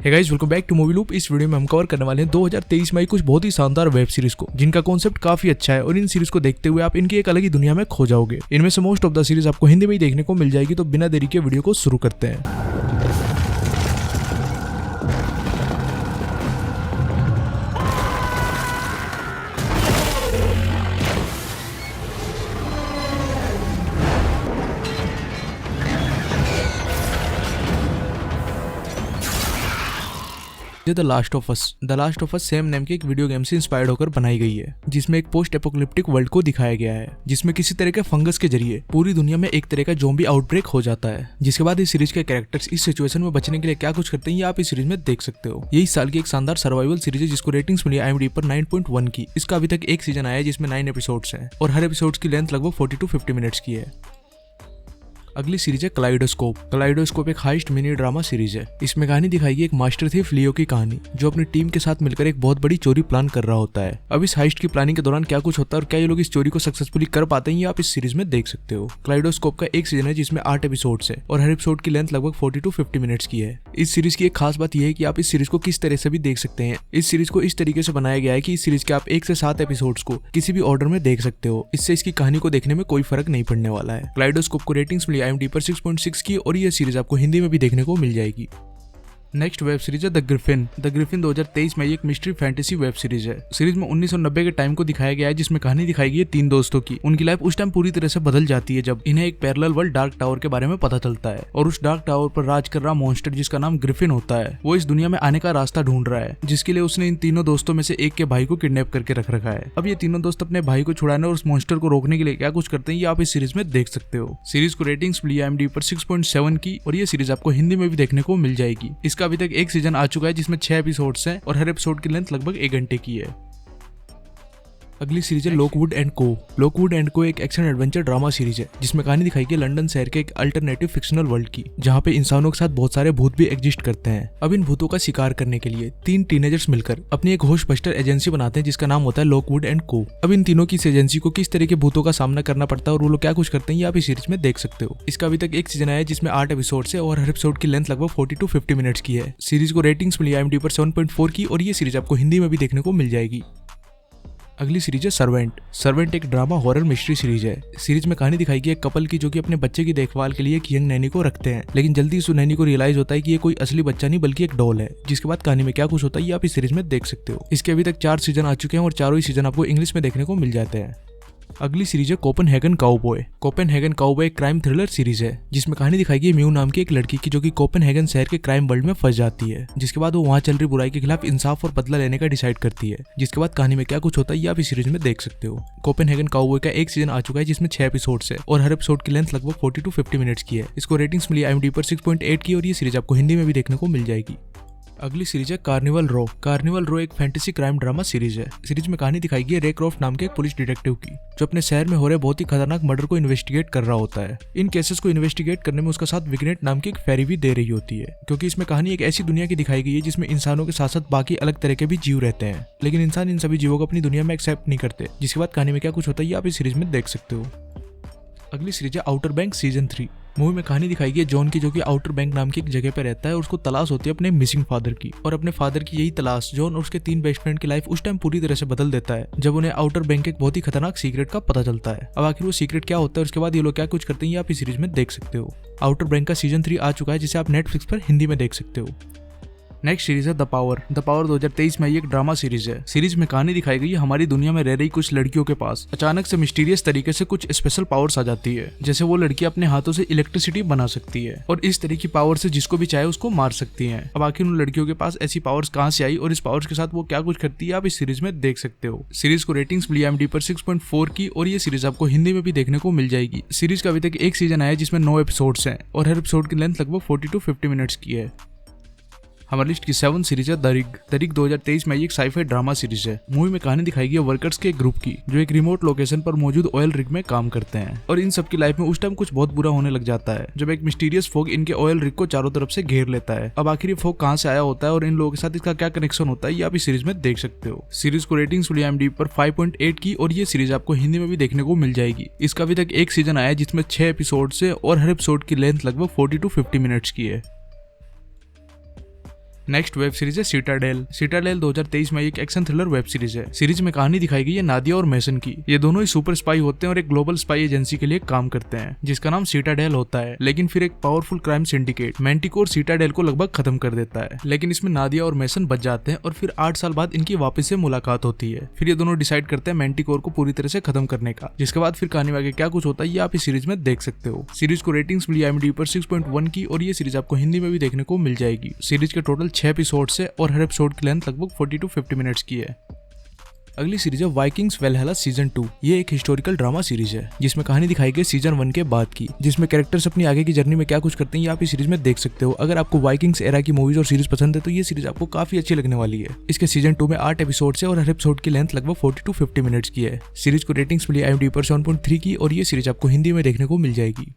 Hey guys, welcome back to Movie Loop. इस video में हम कवर करने वाले हैं 2023 में आई कुछ बहुत ही शानदार वेब सीरीज को, जिनका कॉन्सेप्ट काफी अच्छा है और इन सीरीज को देखते हुए आप इनकी एक अलग ही दुनिया में खो जाओगे। इनमें से मोस्ट ऑफ द सीरीज आपको हिंदी में ही देखने को मिल जाएगी, तो बिना देरी के वीडियो को शुरू करते हैं। The last of us same name के एक वीडियो गेम से इंस्पायर्ड होकर बनाई गई है, जिसमें एक पोस्ट एपोकलिप्टिक वर्ल्ड को दिखाया गया है, जिसमें किसी तरह के फंगस के जरिए पूरी दुनिया में एक तरह का ज़ॉम्बी आउटब्रेक हो जाता है। जिसके बाद इस सीरीज के कैरेक्टर्स इस सिचुएशन में बचने के लिए क्या कुछ करते हैं, ये आप इस सीरीज में देख सकते हो। ये इस साल की एक शानदार सर्वाइवल सीरीज है, जिसको रेटिंग्स मिली IMDb पर 9.1 की। इसका अभी तक एक सीजन आया है, जिसमें 9 एपिसोड्स हैं और हर एपिसोड की लेंथ लगभग 40 to 50 मिनट्स की है। अगली सीरीज है कलाइडोस्कोप एक हाइस्ट मिनी ड्रामा सीरीज है। इसमें कहानी दिखाई गई एक मास्टर थीफ लियो की कहानी, जो अपनी टीम के साथ मिलकर एक बहुत बड़ी चोरी प्लान कर रहा होता है। अब इस हाइस्ट की प्लानिंग के दौरान क्या कुछ होता है और क्या ये लोग इस चोरी को सक्सेसफुली कर पाते हैं, ये आप इस सीरीज में देख सकते हो। कलाइडोस्कोप का एक सीजन है, जिसमें 8 एपिसोड्स है और हर एपिसोड की लेंथ लगभग 40 to 50 मिनट्स की है। इस सीरीज की एक खास बात यह है कि आप इस सीरीज को किस तरह से भी देख सकते हैं। इस सीरीज को इस तरीके से बनाया गया है कि इस सीरीज के आप 1 से 7 एपिसोड्स को किसी भी ऑर्डर में देख सकते हो। इससे इसकी कहानी को देखने में कोई फर्क नहीं पड़ने वाला है। कलाइडोस्कोप को रेटिंग्स मिली IMDb पर 6.6 की और ये सीरीज आपको हिंदी में भी देखने को मिल जाएगी। नेक्स्ट वेब सीरीज है द ग्रिफिन 2023 में एक मिस्ट्री फैंटेसी वेब सीरीज है। सीरीज में 1990 के टाइम को दिखाया गया है, जिसमें कहानी दिखाई गई है 3 दोस्तों की। उनकी लाइफ उस टाइम पूरी तरह से बदल जाती है जब इन्हें एक पैरेलल वर्ल्ड डार्क टावर के बारे में पता चलता है, और उस डार्क टावर पर राज कर रहा मॉन्स्टर, जिसका नाम ग्रिफिन होता है, वो इस दुनिया में आने का रास्ता ढूंढ रहा है, जिसके लिए उसने इन तीनों दोस्तों में से एक के भाई को किडनैप करके रख रखा है। अब ये तीनों दोस्त अपने भाई को छुड़ाने और उस मॉन्स्टर को रोकने के लिए क्या कुछ करते हैं, ये आप इस सीरीज में देख सकते हो। सीरीज को रेटिंग्स मिली IMDb पर 6.7 की और ये सीरीज आपको हिंदी में भी देखने को मिल जाएगी। इसका अभी तक एक सीजन आ चुका है, जिसमें 6 एपिसोड्स हैं और हर एपिसोड की लेंथ लगभग 1 घंटे की है। अगली सीरीज है लॉकवुड एंड को एक एक्शन एडवेंचर ड्रामा सीरीज है, जिसमें कहानी दिखाई गई लंदन शहर के एक अल्टरनेटिव फिक्शनल वर्ल्ड की, जहां पे इंसानों के साथ बहुत सारे भूत भी एग्जिस्ट करते हैं। अब इन भूतों का शिकार करने के लिए 3 टीनेजर्स मिलकर अपनी एक घोस्टबस्टर एजेंसी बनाते हैं, जिसका नाम होता है लॉकवुड एंड को। अब इन तीनों की इस एजेंसी को किस तरह के भूतों का सामना करना पड़ता है और वो लोग क्या कुछ करते हैं, ये आप इस सीरीज में देख सकते हो। इसका अभी तक एक सीजन आया है, जिसमें 8 एपिसोड है और हर एपिसोड की लेंथ लगभग 40 to 50 मिनट्स की है। सीरीज को रेटिंग्स मिली IMDb पर 7.4 की और ये सीरीज आपको हिंदी में भी देखने को मिल जाएगी। अगली सीरीज है सर्वेंट एक ड्रामा हॉरर मिस्ट्री सीरीज है। सीरीज में कहानी दिखाई गई एक कपल की, जो कि अपने बच्चे की देखभाल के लिए एक यंग नैनी को रखते हैं, लेकिन जल्दी उस नैनी को रियलाइज होता है कि ये कोई असली बच्चा नहीं बल्कि एक डॉल है। जिसके बाद कहानी में क्या कुछ होता है, ये आप इस सीरीज में देख सकते हो। इसके अभी तक 4 सीजन आ चुके हैं और चारों ही सीजन आपको इंग्लिश में देखने को मिल जाते हैं। अगली सीरीज है कोपेनहेगन काउबॉय एक क्राइम थ्रिलर सीरीज है, जिसमें कहानी दिखाई गई म्यू नाम की एक लड़की की, जो कि कोपेनहेगन शहर के क्राइम वर्ल्ड में फंस जाती है। जिसके बाद वो वहां चल रही बुराई के खिलाफ इंसाफ और बदला लेने का डिसाइड करती है। जिसके बाद कहानी में क्या कुछ होता है, ये आप इस सीरीज में देख सकते हो। कोपेनहेगन काउबॉय का एक सीजन आ चुका है, जिसमें 6 एपिसोड्स है और हर एपिसोड की लेंथ लगभग 40 to 50 मिनट्स की है। इसको रेटिंग्स मिली IMDb पर 6.8 की और ये सीरीज आपको हिंदी में भी देखने को मिल जाएगी। अगली सीरीज है कार्निवल रो एक फैंटेसी क्राइम ड्रामा सीरीज है। सीरीज में कहानी दिखाई गई है रे क्रॉफ्ट नाम के एक पुलिस डिटेक्टिव की, जो अपने शहर में हो रहे बहुत ही खतरनाक मर्डर को इन्वेस्टिगेट कर रहा होता है। इन केसेस को इन्वेस्टिगेट करने में उसका साथ विग्नेट नाम की एक फेरी भी दे रही होती है, क्योंकि इसमें कहानी एक ऐसी दुनिया की दिखाई गई है, जिसमें इंसानों के साथ साथ बाकी अलग तरह के भी जीव रहते हैं, लेकिन इंसान इन सभी जीवों को अपनी दुनिया में एक्सेप्ट नहीं करते। जिसके बाद कहानी में क्या कुछ होता है, ये आप इस सीरीज में देख सकते हो। अगली सीरीज है आउटर बैंक सीजन 3। मूवी में कहानी दिखाई गई है जॉन की, जो कि आउटर बैंक नाम की एक जगह पे रहता है और उसको तलाश होती है अपने मिसिंग फादर की। और अपने फादर की यही तलाश जॉन और उसके 3 बेस्ट फ्रेंड की लाइफ उस टाइम पूरी तरह से बदल देता है, जब उन्हें आउटर बैंक के एक बहुत ही खतरनाक सीक्रेट का पता चलता है। अब आखिर वो सीक्रेट क्या होता है और उसके बाद ये लोग क्या कुछ करते हैं, ये आप इस सीरीज में देख सकते हो। आउटर बैंक का सीजन 3 आ चुका है, जिसे आप नेटफ्लिक्स पर हिंदी में देख सकते हो। नेक्स्ट सीरीज है द पावर 2023 में एक ड्रामा सीरीज है। सीरीज में कहानी दिखाई गई है हमारी दुनिया में रह रही कुछ लड़कियों के पास अचानक से मिस्टीरियस तरीके से कुछ स्पेशल पावर्स आ जाती है, जैसे वो लड़की अपने हाथों से इलेक्ट्रिसिटी बना सकती है और इस तरह की पावर से जिसको भी चाहे उसको मार सकती है। अब आखिर उन लड़कियों के पास ऐसी पावर्स कहां से आई और इस पावर्स के साथ वो क्या कुछ करती है, आप इस सीरीज में देख सकते हो। सीरीज को रेटिंग्स मिली IMDb पर 6.4 की और ये सीरीज आपको हिंदी में भी देखने को मिल जाएगी। सीरीज का अभी तक एक सीजन आया है, जिसमें 9 एपिसोड्स हैं और हर एपिसोड की लेंथ लगभग 40 to 50 मिनट्स की है। हमारी लिस्ट की 7 सीरीज है द रिग 2023 में एक साइफाई ड्रामा सीरीज है। मूवी में कहानी दिखाई गई है वर्कर्स के ग्रुप की, जो एक रिमोट लोकेशन पर मौजूद ऑयल रिग में काम करते हैं और इन सब की लाइफ में उस टाइम कुछ बहुत बुरा होने लग जाता है, जब एक मिस्टीरियस फॉग इनके ऑयल रिग को चारों तरफ से घेर लेता है। अब आखिर ये फॉग कहां से आया होता है और इन लोगों के साथ इसका क्या कनेक्शन होता है, ये आप इस सीरीज में देख सकते हो। सीरीज को रेटिंग्स मिली IMDb पर 5.8 की और ये सीरीज आपको हिंदी में भी देखने को मिल जाएगी। इसका अभी तक एक सीजन आया है, जिसमें 6 एपिसोड है और हर एपिसोड की लेंथ लगभग 40 to 50 मिनट्स की है। नेक्स्ट वेब सीरीज है सिटाडेल। सिटाडेल 2023 में एक एक्शन थ्रिलर वेब सीरीज है। सीरीज में कहानी दिखाई गई है नादिया और मैसन की। ये दोनों ही सुपर स्पाई होते हैं और एक ग्लोबल स्पाई एजेंसी के लिए काम करते हैं जिसका नाम सिटाडेल होता है। लेकिन फिर एक powerful crime syndicate manticore Citadel को लगभग खत्म कर देता है। लेकिन इसमें नादिया और मैसन बच जाते हैं और फिर 8 साल बाद इनकी वापस से मुलाकात होती है। फिर ये दोनों डिसाइड करते हैं मैंटिकोर को पूरी तरह से खत्म करने का। जिसके बाद फिर कहानी में आगे क्या कुछ होता है ये आप इस सीरीज में देख सकते हो। सीरीज को रेटिंग्स मिली IMDb पर 6.1 की और ये सीरीज आपको हिंदी में भी देखने को मिल जाएगी। सीरीज के टोटल 6 एपिसोड्स है और हर एपिसोड की लेंथ लगभग 40 to 50 मिनट्स की है। अगली सीरीज है वाइकिंग्स वैलहैला सीजन 2। ये एक हिस्टोरिकल ड्रामा सीरीज है जिसमें कहानी दिखाई गई सीजन 1 के बाद की, जिसमें कैरेक्टर्स अपनी आगे की जर्नी में क्या कुछ करते हैं ये आप इस सीरीज में देख सकते हो। अगर आपको वाइकिंग्स एरा की मूवीज और सीरीज पसंद है तो ये सीरीज आपको काफी अच्छी लगने वाली है। इसके सीजन 2 में 8 एपिसोड है और हर एपिसोड की लेंथ लगभग 40 to 50 मिनट्स की है। सीरीज को रेटिंग्स मिली IMDb पर 7.3 की और ये सीरीज आपको हिंदी में देखने को मिल जाएगी।